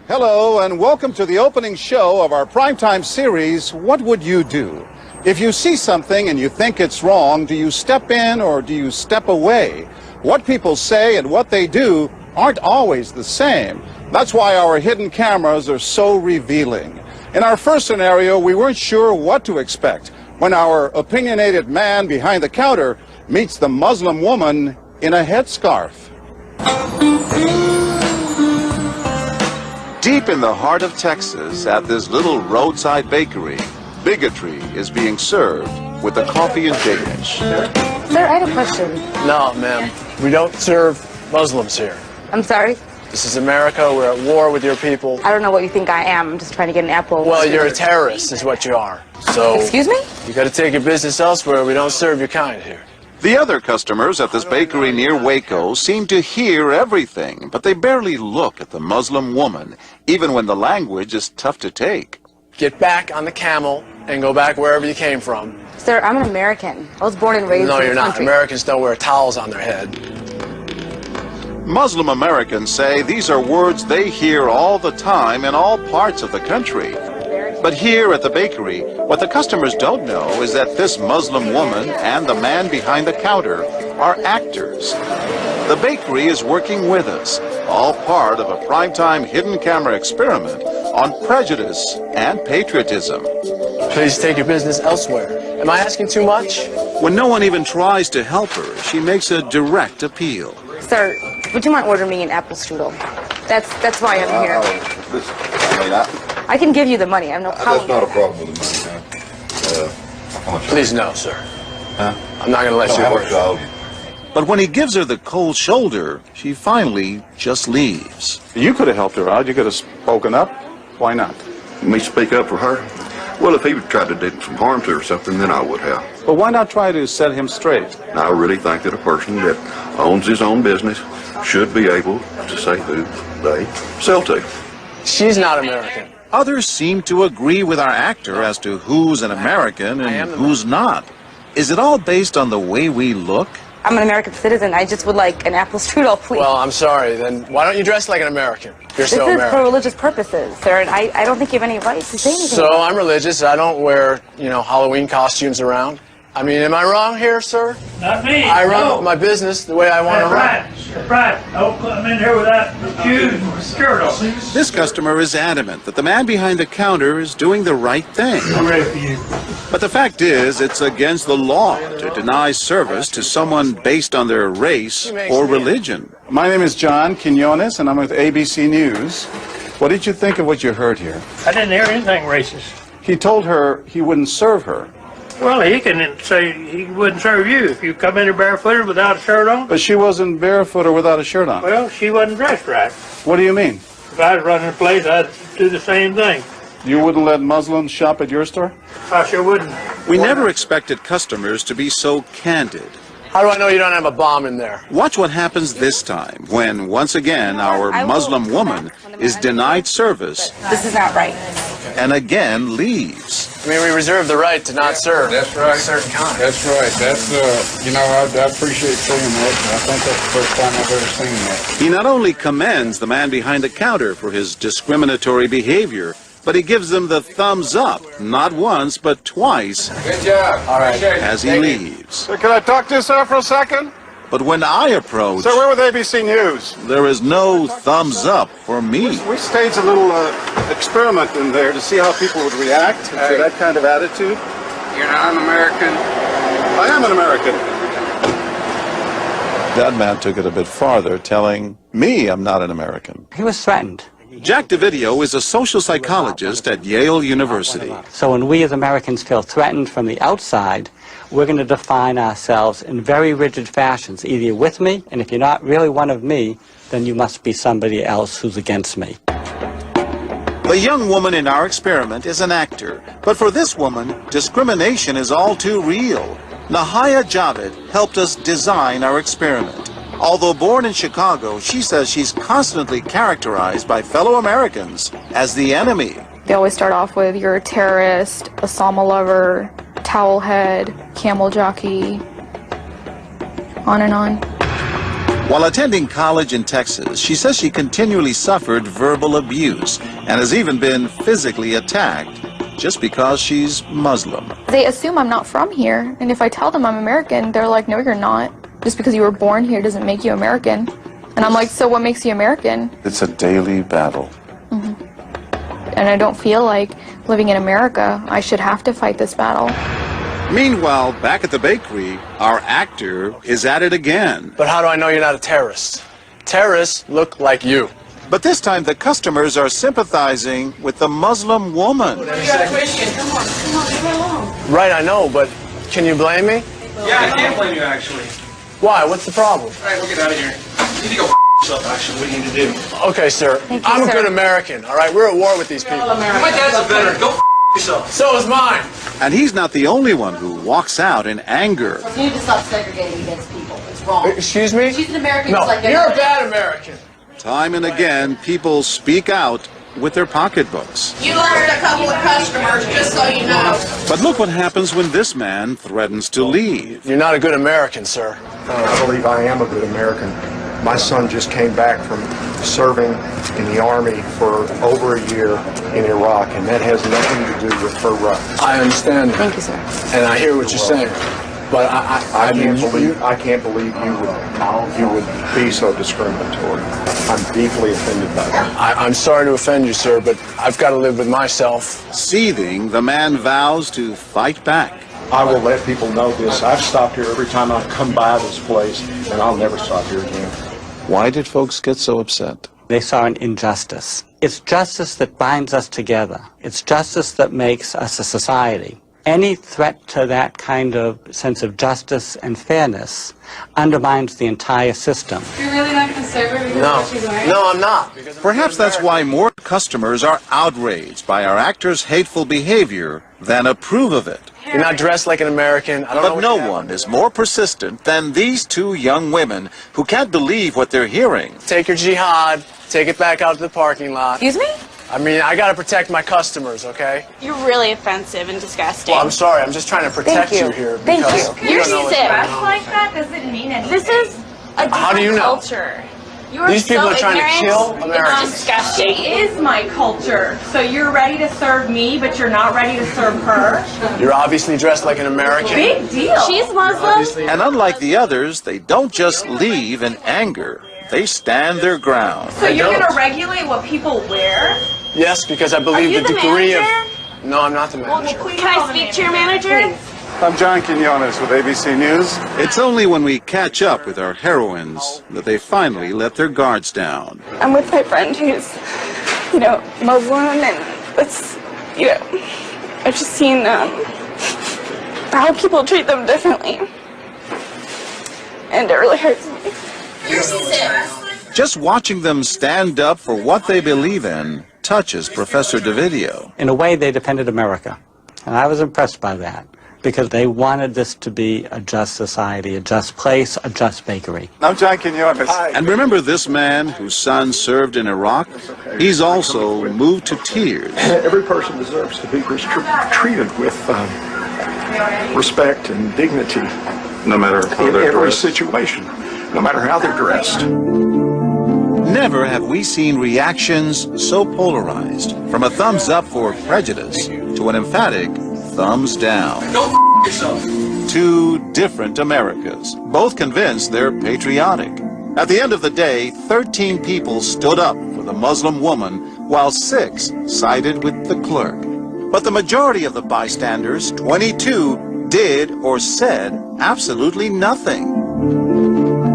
Hello, and welcome to the opening show of our primetime series, What Would You Do? If you see something and you think it's wrong, do you step in or do you step away? What people say and what they do aren't always the same. That's why our hidden cameras are so revealing. In our first scenario, we weren't sure what to expect when our opinionated man behind the counter meets the Muslim woman in a headscarf. Deep in the heart of Texas, at this little roadside bakery, bigotry is being served with the coffee and bacon. Sir, I have a question. No, ma'am. We don't serve Muslims here. I'm sorry? This is America. We're at war with your people. I don't know what you think I am. I'm just trying to get an apple. Well, you're a terrorist is what you are. So... Excuse me? You gotta take your business elsewhere. We don't serve your kind here. The other customers at this bakery near Waco seem to hear everything, but they barely look at the Muslim woman, even when the language is tough to take. Get back on the camel and go back wherever you came from. Sir, I'm an American. I was born and raised in No, this you're not. country. Americans don't wear towels on their head. Muslim Americans say these are words they hear all the time in all parts of the country. But here at the bakery, what the customers don't know is that this Muslim woman and the man behind the counter are actors. The bakery is working with us, all part of a primetime hidden camera experiment on prejudice and patriotism. Please take your business elsewhere. Am I asking too much? When no one even tries to help her, she makes a direct appeal. Sir, would you mind ordering me an apple strudel? That's why I'm here. I can give you the money. I have no problem. That's not a problem with the money, Please, no, sir. Huh? I'm not going to let you work. But when he gives her the cold shoulder, she finally just leaves. You could have helped her out. You could have spoken up. Why not? Me speak up for her? Well, if he would try to do some harm to her or something, then I would have. But why not try to set him straight? And I really think that a person that owns his own business should be able to say who they sell to. She's not American. Others seem to agree with our actor as to who's an American and who's not. Is it all based on the way we look? I'm an American citizen. I just would like an apple strudel, please. Well, I'm sorry. Then why don't you dress like an American? You're this so is American. for religious purposes, sir, and I don't think you have any right to say anything. So I'm religious. I don't wear, Halloween costumes around. I mean, am I wrong here, sir? Not me. I run my business the way I want to run. That's right. Don't come in here without shoes and skirt on. This customer is adamant that the man behind the counter is doing the right thing. I'm ready for you. But the fact is, it's against the law to deny service to someone based on their race or religion. My name is John Quinones, and I'm with ABC News. What did you think of what you heard here? I didn't hear anything racist. He told her he wouldn't serve her. Well, he can say he wouldn't serve you if you come in here barefooted without a shirt on. But she wasn't barefoot or without a shirt on. Well, she wasn't dressed right. What do you mean? If I was running a place, I'd do the same thing. You wouldn't let Muslims shop at your store? I sure wouldn't. We never expected customers to be so candid. How do I know you don't have a bomb in there? Watch what happens this time when, once again, our Muslim woman is denied service This is not right. and again leaves. I mean, we reserve the right to not serve. That's right. A certain kind. That's right. That's, I appreciate saying that. I think that's the first time I've ever seen that. He not only commends the man behind the counter for his discriminatory behavior, but he gives them the thumbs up, not once, but twice, Good job. All right. as he leaves. Sir, can I talk to you, sir, for a second? But when I approach, Sir, we're with ABC News. there is no thumbs up for me. We staged a little experiment in there to see how people would react to that kind of attitude. You're not an American. I am an American. That man took it a bit farther, telling me I'm not an American. He was threatened. Jack DeVideo is a social psychologist at Yale University. So when we as Americans feel threatened from the outside, we're going to define ourselves in very rigid fashions. Either you're with me, and if you're not really one of me, then you must be somebody else who's against me. The young woman in our experiment is an actor, but for this woman, discrimination is all too real. Nahaya Javed helped us design our experiment. Although born in Chicago, she says she's constantly characterized by fellow Americans as the enemy. They always start off with you're a terrorist, Osama lover, towel head, camel jockey, on and on. While attending college in Texas, she says she continually suffered verbal abuse and has even been physically attacked just because she's Muslim. They assume I'm not from here, and if I tell them I'm American, they're like, no, you're not. Just because you were born here doesn't make you American. And I'm like, so what makes you American? It's a daily battle. And I don't feel like living in America, I should have to fight this battle. Meanwhile, back at the bakery, our actor is at it again. But how do I know you're not a terrorist? Terrorists look like you. But this time the customers are sympathizing with the Muslim woman. Right, I know, but can you blame me? Yeah, I can't blame you, actually. Why? What's the problem? All right, we'll get out of here. You need to go yourself, actually. What do you need to do? Okay, sir. I'm a good American, all right? We're at war with these people. My dad's a veteran. Go yourself. So is mine. And he's not the only one who walks out in anger. You need to stop segregating against people. It's wrong. Excuse me? She's an American. No, just like you're a everybody bad else. American. Time and again, people speak out with their pocketbooks. You lost a couple of customers, just so you know. But look what happens when this man threatens to leave. You're not a good American, sir. I believe I am a good American. My son just came back from serving in the Army for over a year in Iraq, and that has nothing to do with her rights. I understand. Thank you, sir. And I hear what you're saying. But I can't believe you would be so discriminatory. I'm deeply offended by that. I'm sorry to offend you, sir, but I've got to live with myself. Seething, the man vows to fight back. I will let people know this. I've stopped here every time I come by this place, and I'll never stop here again. Why did folks get so upset? They saw an injustice. It's justice that binds us together. It's justice that makes us a society. Any threat to that kind of sense of justice and fairness undermines the entire system. You're really not going to serve her because of what she's wearing? No, I'm not. Perhaps that's why more customers are outraged by our actor's hateful behavior than approve of it. You're not dressed like an American. I don't know But what no you have. one is more persistent than these two young women who can't believe what they're hearing. Take your jihad, take it back out to the parking lot. Excuse me? I mean, I got to protect my customers, okay? You're really offensive and disgusting. Well, I'm sorry. I'm just trying to protect you here. Thank because you. You're don't know sick. what's Like that doesn't mean anything. This is a different How do you know? culture. You are These people so are trying to ignorant. kill It's Americans. disgusting. It is my culture. So you're ready to serve me, but you're not ready to serve her? You're obviously dressed like an American. Big deal. She's Muslim. And unlike the others, they don't just leave in anger. They stand their ground. So you're going to regulate what people wear? Yes, because I believe you the the degree manager? of... No, I'm not the manager. Can I speak to your manager? I'm John Quinones with ABC News. It's only when we catch up with our heroines that they finally let their guards down. I'm with my friend who's, Muslim, and it's, I've just seen how people treat them differently. And it really hurts me. Just watching them stand up for what they believe in touches Professor DeVideo. In a way, they defended America. And I was impressed by that, because they wanted this to be a just society, a just place, a just bakery. I'm John Quinones. And remember this man whose son served in Iraq? He's also moved to tears. Every person deserves to be treated with respect and dignity. No matter how In they're every dressed. situation, no matter how they're dressed. Never have we seen reactions so polarized, from a thumbs up for prejudice to an emphatic thumbs down. Go yourself. Two different Americas, both convinced they're patriotic. At the end of the day, 13 people stood up for the Muslim woman, while 6 sided with the clerk. But the majority of the bystanders, 22, did or said absolutely nothing.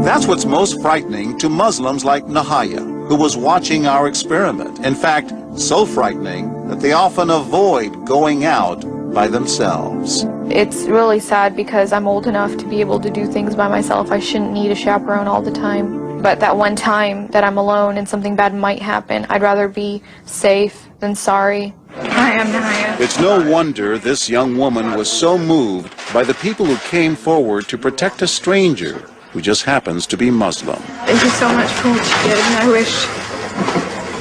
That's what's most frightening to Muslims like Nahaya, who was watching our experiment. In fact, so frightening that they often avoid going out by themselves. It's really sad because I'm old enough to be able to do things by myself. I shouldn't need a chaperone all the time. But that one time that I'm alone and something bad might happen, I'd rather be safe than sorry. Hi, I'm Nahaya. It's no wonder this young woman was so moved by the people who came forward to protect a stranger who just happens to be Muslim. Thank you so much for what you did, and I wish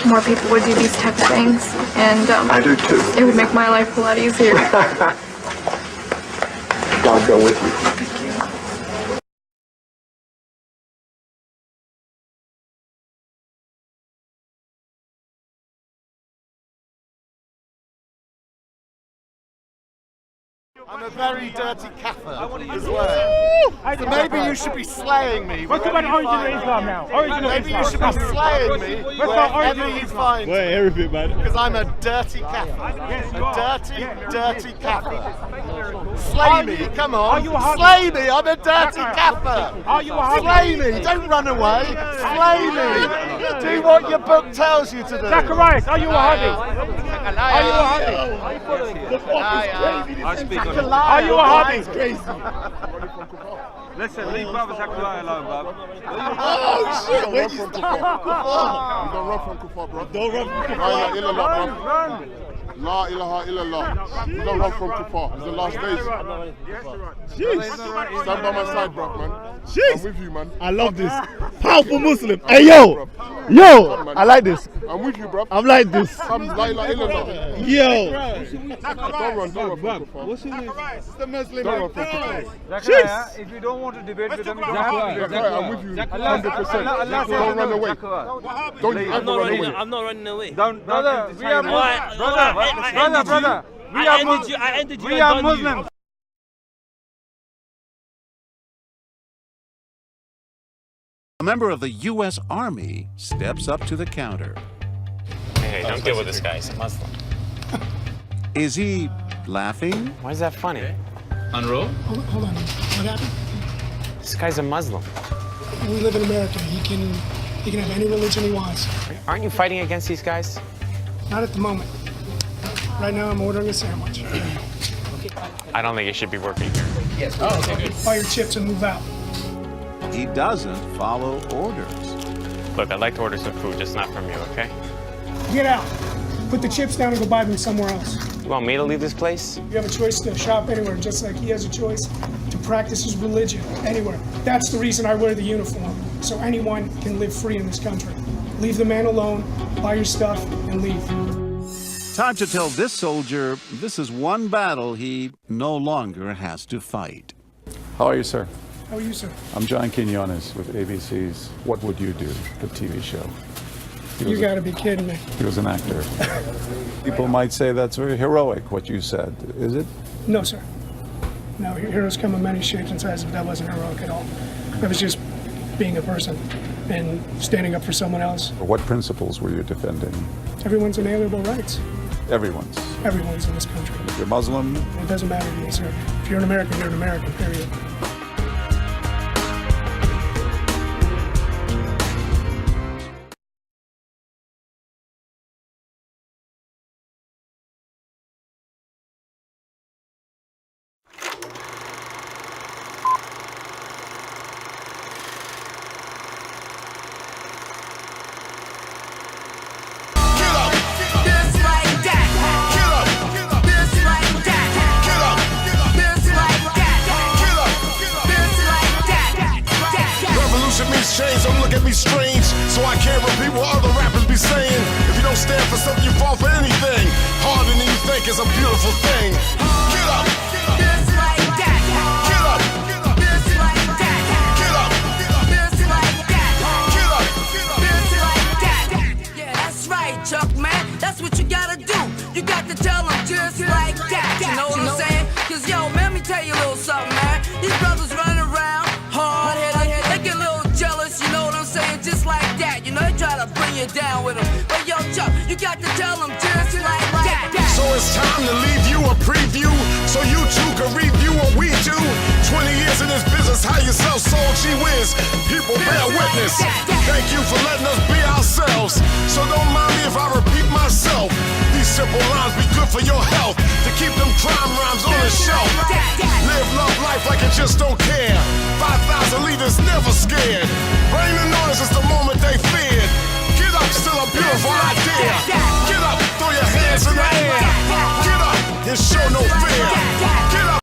more people would do these type of things. And I do too. it would make my life a lot easier. God go with you. I'm a very dirty kafir as well. So maybe you should be slaying me. Let's talk about the origin of Islam now. Maybe you should be slaying me wherever you find me. everything, man. Because I'm a dirty kafir. A dirty kafir. Slay me, come on. Slay me, I'm a dirty kafir. Are you a Slay me, don't run away. Slay me. Do what your book tells you to do. Zacharias, are you a Hadi? Are you a Hadi? Are you a Hadi? Listen, leave Brother Zachariah alone, bruv. Oh shit, where you You don't run from Kufar, bro. Don't run from La ilaha illallah, bro. La ilaha illallah. You don't run from Kufar. It's the last days. Jeez. Stand by my side, bro, man. Jeez. I'm with you, man. I love this. Powerful Muslim. Hey, yo. Yo. I like this. I'm with you, bro. I'm like this. Come, la ilaha illallah. Yo. Don't run from Kufar. What's your name? It's the Muslim. Don't run from Kufar. Zachariah, if you don't want to debate with them, you don't have to. Zachariah, I'm with you 100%. Don't run away. Don't you ever run away. I'm not running away. Brother, we are Muslims. Brother. I ended you. We are Muslims. A member of the U.S. Army steps up to the counter. Hey, don't deal with this guy. He's a Muslim. Is he laughing? Why is that funny? Unroll? Hold on. What happened? This guy's a Muslim. We live in America. He can have any religion he wants. Aren't you fighting against these guys? Not at the moment. Right now, I'm ordering a sandwich. I don't think you should be working here. Yes. Oh, okay, good. Buy your chips and move out. He doesn't follow orders. Look, I'd like to order some food, just not from you, okay? Get out. Put the chips down and go buy them somewhere else. You want me to leave this place? You have a choice to shop anywhere, just like he has a choice to practice his religion anywhere. That's the reason I wear the uniform, so anyone can live free in this country. Leave the man alone, buy your stuff, and leave. Time to tell this soldier this is one battle he no longer has to fight. How are you, sir? How are you, sir? I'm John Quinones with ABC's What Would You Do?, the TV show. You gotta be kidding me. He was an actor. People might say that's very heroic, what you said. Is it? No, sir. No, heroes come in many shapes and sizes, but that wasn't heroic at all. That was just being a person and standing up for someone else. What principles were you defending? Everyone's inalienable rights. Everyone's. Everyone's in this country. If you're Muslim? It doesn't matter to me, sir. If you're an American, you're an American, period. Change, don't look at me strange, so I can't repeat what other rappers be saying. If you don't stand for something, you fall for anything. Harder than you think is a beautiful thing. Get up, just like that. Get up, just like that. Get up, just like that. Get up, just like that. Yeah, that's right, Chuck, man. That's what you gotta do. You got to tell them just like that. You know what I'm saying? Cause yo, man, let me tell you a little something, man. These brothers running around hard-headed, they get a little jealous, you know what I'm saying, just like that. You know, they try to bring you down with them. But yo, Chuck, you got to tell them just like that. So it's time to leave you a preview, so you too can review what we do. 20 years in this business, how you sell soul, gee whiz. People bear witness. Thank you for letting us be ourselves. So don't mind me if I repeat myself. These simple lines be good for your health, to keep them crime rhymes on the shelf. Live, love life like you just don't care. 5,000 leaders never scared. Rain and noise is the moment they feared. Get up, still a beautiful idea. Get up, throw your hands in the air. Get up and show no fear. Get up.